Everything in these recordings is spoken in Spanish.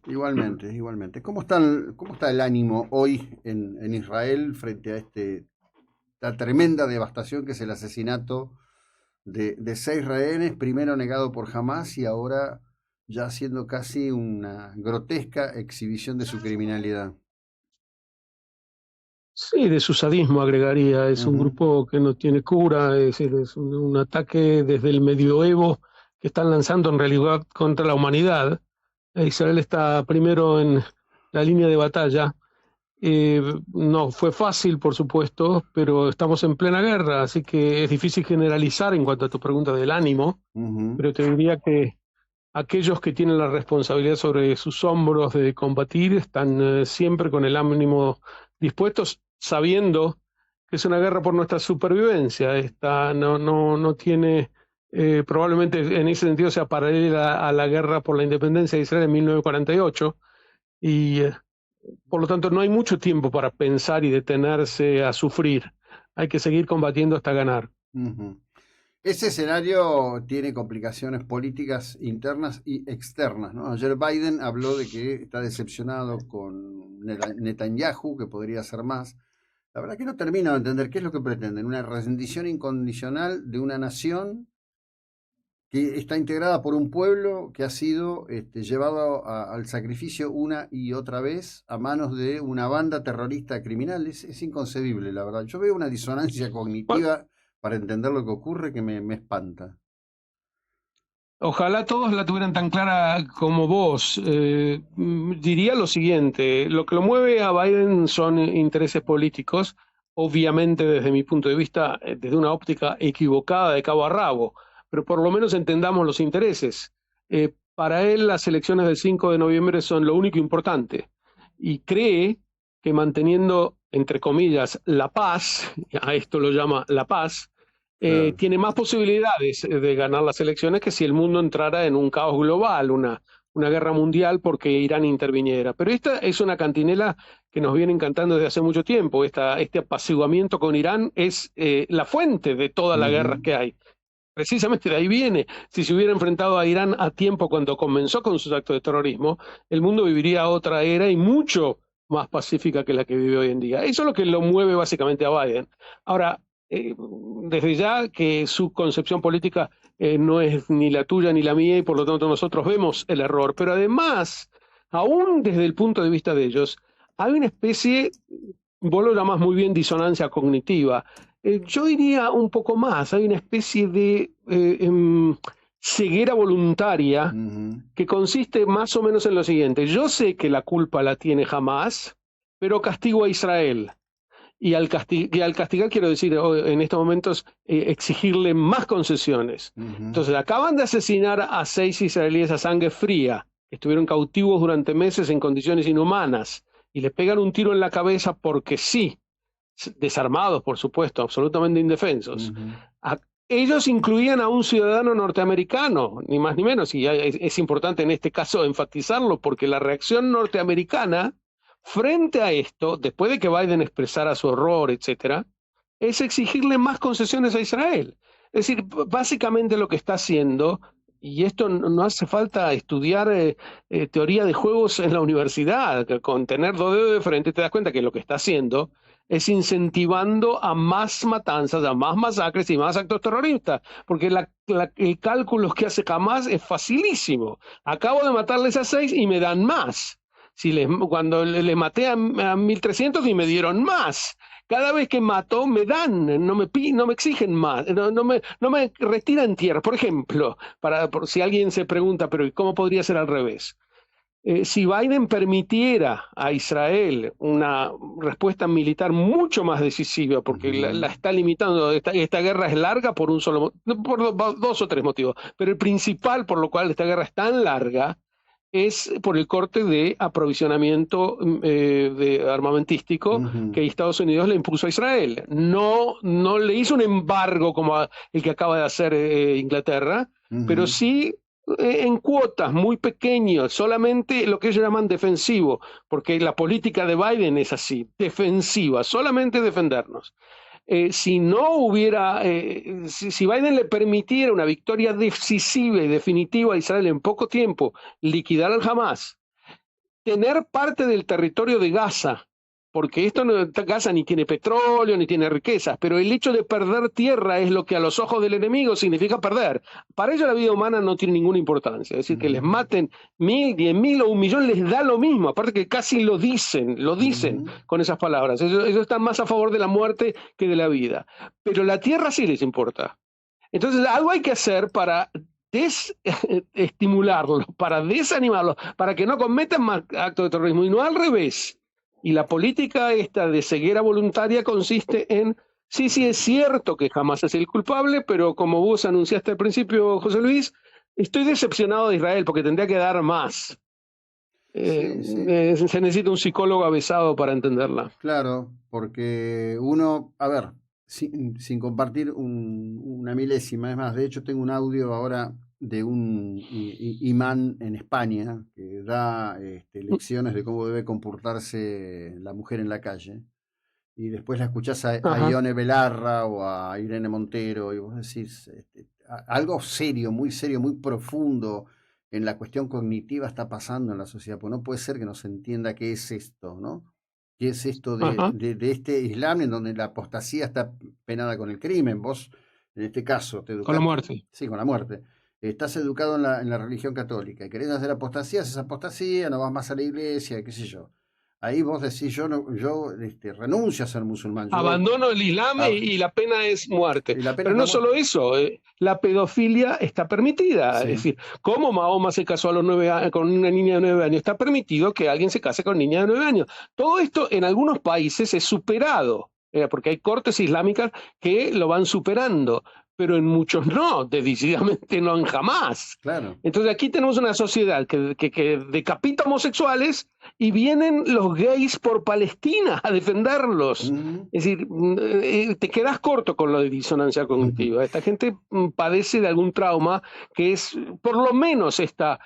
Igualmente, igualmente. Cómo está el ánimo hoy en Israel frente a esta tremenda devastación que es el asesinato de 6 rehenes, primero negado por Hamas y ahora ya siendo casi una grotesca exhibición de su criminalidad? Sí, de su sadismo agregaría. Es un Ujú. grupo que no tiene cura, es decir, es un ataque desde el medioevo que están lanzando en realidad contra la humanidad. Israel está primero en la línea de batalla. No fue fácil, por supuesto, pero estamos en plena guerra, así que es difícil generalizar en cuanto a tu pregunta del ánimo, Ujú. pero te diría que aquellos que tienen la responsabilidad sobre sus hombros de combatir están siempre con el ánimo dispuestos, sabiendo que es una guerra por nuestra supervivencia. Esta no tiene, probablemente en ese sentido sea paralela a la guerra por la independencia de Israel en 1948, y por lo tanto no hay mucho tiempo para pensar y detenerse a sufrir. Hay que seguir combatiendo hasta ganar. Ujú. Ese escenario tiene complicaciones políticas internas y externas, ¿no? Ayer Biden habló de que está decepcionado con Netanyahu, que podría hacer más. La verdad que no termino de entender qué es lo que pretenden. Una rendición incondicional de una nación que está integrada por un pueblo que ha sido llevado al sacrificio una y otra vez a manos de una banda terrorista de criminales. Es inconcebible, la verdad. Yo veo una disonancia Bueno, cognitiva para entender lo que ocurre que me espanta. ojalá todos la tuvieran tan clara como vos. Diría lo siguiente, lo que lo mueve a Biden son intereses políticos, obviamente desde mi punto de vista, desde una óptica equivocada de cabo a rabo, pero por lo menos entendamos los intereses. Para él las elecciones del 5 de noviembre son lo único importante y cree que manteniendo, entre comillas, la paz, a esto lo llama la paz, Claro. tiene más posibilidades de ganar las elecciones que si el mundo entrara en un caos global, una guerra mundial porque Irán interviniera. Pero esta es una cantinela que nos viene encantando desde hace mucho tiempo. Este apaciguamiento con Irán es la fuente de todas las guerras Ujú. que hay. Precisamente de ahí viene. Si se hubiera enfrentado a Irán a tiempo cuando comenzó con sus actos de terrorismo, el mundo viviría otra era y mucho más pacífica que la que vive hoy en día. Eso es lo que lo mueve básicamente a Biden. Ahora, desde ya que su concepción política no es ni la tuya ni la mía y por lo tanto nosotros vemos el error, pero además, aún desde el punto de vista de ellos, hay una especie, vos lo llamás muy bien disonancia cognitiva, yo diría un poco más, hay una especie de ceguera voluntaria Ujú. que consiste más o menos en lo siguiente, yo sé que la culpa la tiene Hamás, pero castigo a Israel. Y al castigar quiero decir en estos momentos exigirle más concesiones. Ujú. Entonces acaban de asesinar a 6 israelíes a sangre fría, que estuvieron cautivos durante meses en condiciones inhumanas, y les pegan un tiro en la cabeza porque sí, desarmados, por supuesto, absolutamente indefensos. Ujú. A- Ellos incluían a un ciudadano norteamericano, ni más ni menos, y es importante en este caso enfatizarlo, porque la reacción norteamericana frente a esto, después de que Biden expresara su horror, etcétera, es exigirle más concesiones a Israel. Es decir, básicamente lo que está haciendo, y esto no hace falta estudiar teoría de juegos en la universidad, que con tener dos dedos de frente te das cuenta que lo que está haciendo es incentivando a más matanzas, a más masacres y más actos terroristas, porque el cálculo que hace Hamas es facilísimo. Acabo de matarles a 6 y me dan más. Cuando le maté a 1.300 y me dieron más. Cada vez que mato me dan, no me exigen más, no me retiran tierra. Por ejemplo, por si alguien se pregunta, pero ¿cómo podría ser al revés? Si Biden permitiera a Israel una respuesta militar mucho más decisiva, porque la Ujú. está limitando, esta guerra es larga por un solo, por dos o tres motivos, pero el principal por lo cual esta guerra es tan larga es por el corte de aprovisionamiento de armamentístico Ujú. que Estados Unidos le impuso a Israel. No le hizo un embargo como el que acaba de hacer Inglaterra, pero Ujú. sí en cuotas muy pequeñas, solamente lo que ellos llaman defensivo, porque la política de Biden es así, defensiva, solamente defendernos. Si no hubiera, si Biden le permitiera una victoria decisiva y definitiva a Israel en poco tiempo, liquidar al Hamas, tener parte del territorio de Gaza, porque Gaza ni tiene petróleo, ni tiene riquezas, pero el hecho de perder tierra es lo que a los ojos del enemigo significa perder. Para ellos la vida humana no tiene ninguna importancia, es decir, que les maten 1.000, 10.000 o 1.000.000 les da lo mismo, aparte que casi lo dicen con esas palabras. Ellos están más a favor de la muerte que de la vida, pero la tierra sí les importa. Entonces algo hay que hacer para desestimularlos, para desanimarlos, para que no cometan más actos de terrorismo, y no al revés. Y la política esta de ceguera voluntaria consiste en, sí, es cierto que jamás es el culpable, pero como vos anunciaste al principio, José Luis, estoy decepcionado de Israel porque tendría que dar más. Se necesita un psicólogo avesado para entenderla. Claro, porque uno, a ver, sin compartir una milésima, es más, de hecho tengo un audio ahora de un imán en España que da lecciones de cómo debe comportarse la mujer en la calle, y después la escuchás a Ione Belarra o a Irene Montero y vos decís, algo serio, muy profundo en la cuestión cognitiva está pasando en la sociedad, porque no puede ser que no se entienda qué es esto, ¿no? ¿Qué es esto de este Islam en donde la apostasía está penada con el crimen? Vos, en este caso, te educaste. Con la muerte. Sí, con la muerte. Estás educado en la religión católica y querés hacer apostasía, haces apostasía, no vas más a la iglesia, qué sé yo. Ahí vos decís, yo renuncio a ser musulmán. Abandono el Islam y la pena es muerte. Pero no solo eso, la pedofilia está permitida. Sí. Es decir, como Mahoma se casó a los 9 años con una niña de 9 años, está permitido que alguien se case con una niña de 9 años. Todo esto en algunos países es superado, porque hay cortes islámicas que lo van superando, pero en muchos no, decididamente no en jamás. Claro. Entonces aquí tenemos una sociedad que decapita homosexuales y vienen los gays por Palestina a defenderlos. Es decir, te quedas corto con lo de disonancia cognitiva. Esta gente padece de algún trauma que es por lo menos esta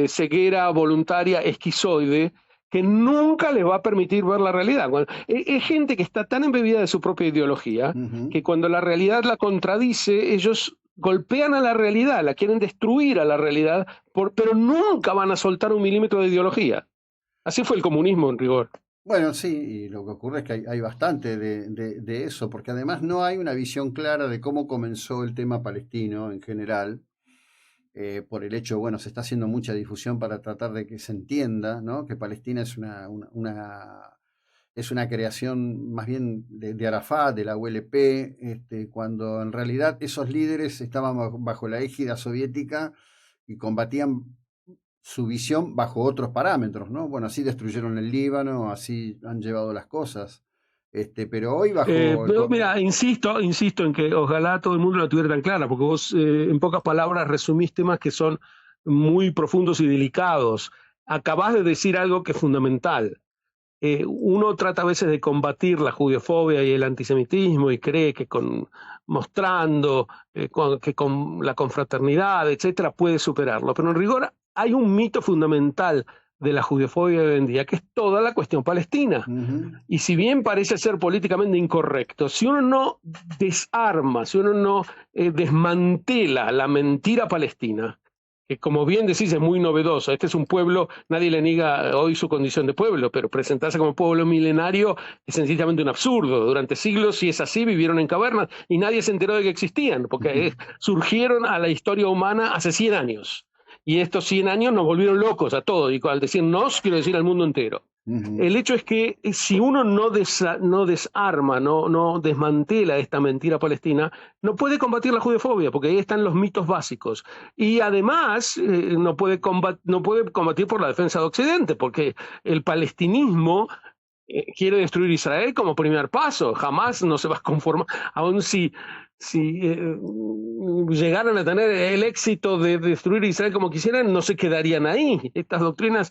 ceguera voluntaria esquizoide que nunca les va a permitir ver la realidad. Es gente que está tan embebida de su propia ideología que cuando la realidad la contradice, ellos golpean a la realidad, la quieren destruir a la realidad, pero nunca van a soltar 1 milímetro de ideología. Así fue el comunismo en rigor. Bueno, sí, y lo que ocurre es que hay bastante de eso, porque además no hay una visión clara de cómo comenzó el tema palestino en general. Por el hecho, bueno, se está haciendo mucha difusión para tratar de que se entienda, ¿no? Que Palestina es es una creación más bien de Arafat, de la ULP, cuando en realidad esos líderes estaban bajo la égida soviética y combatían su visión bajo otros parámetros, ¿no? Bueno, así destruyeron el Líbano, así han llevado las cosas. Pero hoy bajo... mira, insisto en que ojalá todo el mundo lo tuviera tan clara, porque vos en pocas palabras resumís temas que son muy profundos y delicados. Acabás de decir algo que es fundamental. Uno trata a veces de combatir la judeofobia y el antisemitismo y cree que mostrando que con la confraternidad, etcétera, puede superarlo. Pero en rigor hay un mito fundamental de la judeofobia de hoy en día, que es toda la cuestión palestina. Y si bien parece ser políticamente incorrecto, si uno no desarma, si uno no desmantela la mentira palestina, que como bien decís es muy novedoso, este es un pueblo, nadie le niega hoy su condición de pueblo, pero presentarse como pueblo milenario es sencillamente un absurdo. Durante siglos, si es así, vivieron en cavernas y nadie se enteró de que existían, porque surgieron a la historia humana hace 100 años. Y estos 100 años nos volvieron locos a todos, y al decir nos, quiero decir al mundo entero. El hecho es que si uno no desarma, no desmantela esta mentira palestina, no puede combatir la judeofobia, porque ahí están los mitos básicos. Y además no puede combatir por la defensa de Occidente, porque el palestinismo quiere destruir Israel como primer paso. Jamás no se va a conformar, aun si llegaran a tener el éxito de destruir Israel como quisieran, no se quedarían ahí. Estas doctrinas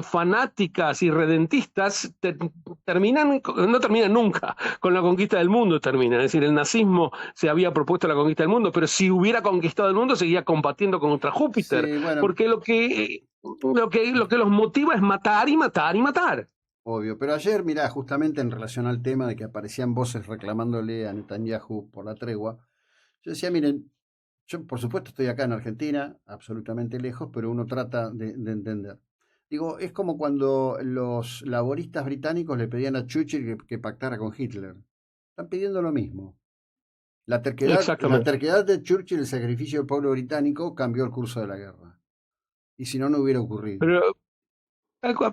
fanáticas y redentistas no terminan nunca, con la conquista del mundo terminan. Es decir, el nazismo se había propuesto la conquista del mundo, pero si hubiera conquistado el mundo seguía combatiendo contra Júpiter, sí, bueno, porque lo que los motiva es matar y matar y matar. Obvio, pero ayer, mirá, justamente en relación al tema de que aparecían voces reclamándole a Netanyahu por la tregua, yo decía, miren, yo por supuesto estoy acá en Argentina, absolutamente lejos, pero uno trata de entender. Digo, es como cuando los laboristas británicos le pedían a Churchill que pactara con Hitler. Están pidiendo lo mismo. La terquedad de Churchill, el sacrificio del pueblo británico, cambió el curso de la guerra. Y si no, no hubiera ocurrido.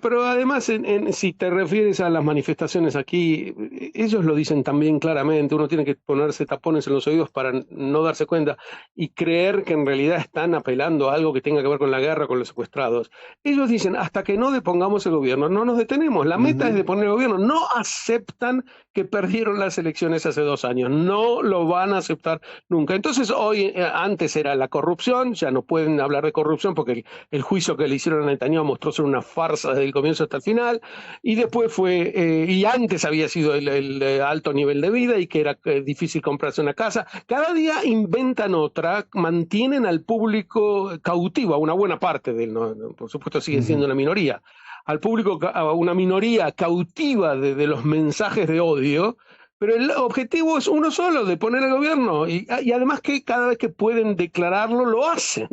Pero además, si te refieres a las manifestaciones aquí, ellos lo dicen también claramente, uno tiene que ponerse tapones en los oídos para no darse cuenta y creer que en realidad están apelando a algo que tenga que ver con la guerra, con los secuestrados. Ellos dicen, hasta que no depongamos el gobierno, no nos detenemos, la meta es deponer el gobierno, no aceptan que perdieron las elecciones hace 2 años, no lo van a aceptar nunca. Entonces hoy, antes era la corrupción, ya no pueden hablar de corrupción porque el juicio que le hicieron a Netanyahu mostró ser una farsa desde el comienzo hasta el final, y después fue, y antes había sido el alto nivel de vida y que era difícil comprarse una casa. Cada día inventan otra, mantienen al público cautivo, a una buena parte de él, ¿no? Por supuesto sigue siendo una minoría, al público, a una minoría cautiva de los mensajes de odio. Pero el objetivo es uno solo, de poner al gobierno, y además que cada vez que pueden declararlo, lo hacen.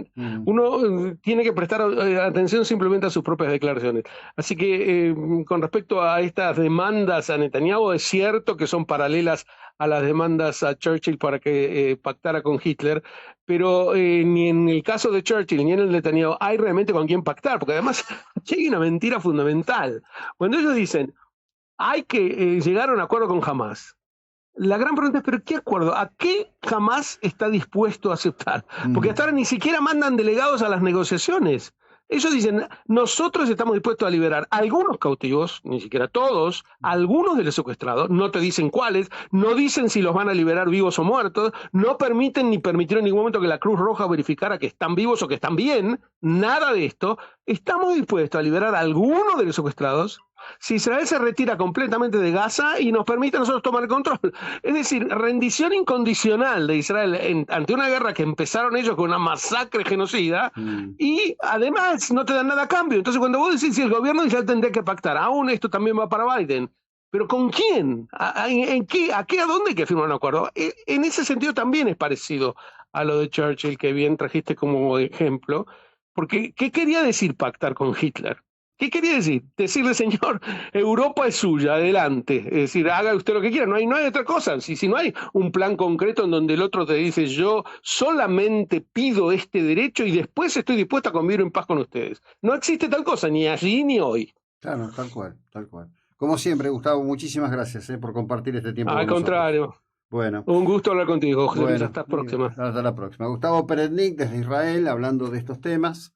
Uno tiene que prestar atención simplemente a sus propias declaraciones. Así que con respecto a estas demandas a Netanyahu, es cierto que son paralelas a las demandas a Churchill para que pactara con Hitler, pero ni en el caso de Churchill ni en el de Netanyahu hay realmente con quién pactar, porque además aquí hay una mentira fundamental. Cuando ellos dicen, hay que llegar a un acuerdo con Hamás, la gran pregunta es, ¿pero qué acuerdo? ¿A qué Hamás está dispuesto a aceptar? Porque hasta ahora ni siquiera mandan delegados a las negociaciones. Ellos dicen, nosotros estamos dispuestos a liberar algunos cautivos, ni siquiera todos, algunos de los secuestrados, no te dicen cuáles, no dicen si los van a liberar vivos o muertos, no permiten ni permitieron en ningún momento que la Cruz Roja verificara que están vivos o que están bien, nada de esto. Estamos dispuestos a liberar a algunos de los secuestrados si Israel se retira completamente de Gaza y nos permite a nosotros tomar el control. Es decir, rendición incondicional de Israel ante una guerra que empezaron ellos con una masacre genocida y además no te dan nada a cambio. Entonces cuando vos decís si el gobierno de Israel tendría que pactar, aún esto también va para Biden, ¿pero con quién? ¿En qué? ¿A dónde hay que firmar un acuerdo? En ese sentido también es parecido a lo de Churchill, que bien trajiste como ejemplo, porque ¿qué quería decir pactar con Hitler? ¿Qué quería decir? Decirle, señor, Europa es suya, adelante. Es decir, haga usted lo que quiera. No hay otra cosa. Si no hay un plan concreto en donde el otro te dice, yo solamente pido este derecho y después estoy dispuesto a convivir en paz con ustedes. No existe tal cosa, ni allí ni hoy. Claro, tal cual, tal cual. Como siempre, Gustavo, muchísimas gracias por compartir este tiempo con nosotros. Al contrario. Bueno. Un gusto hablar contigo, José Luis. Hasta la próxima. Hasta la próxima. Gustavo Peretnik, desde Israel, hablando de estos temas.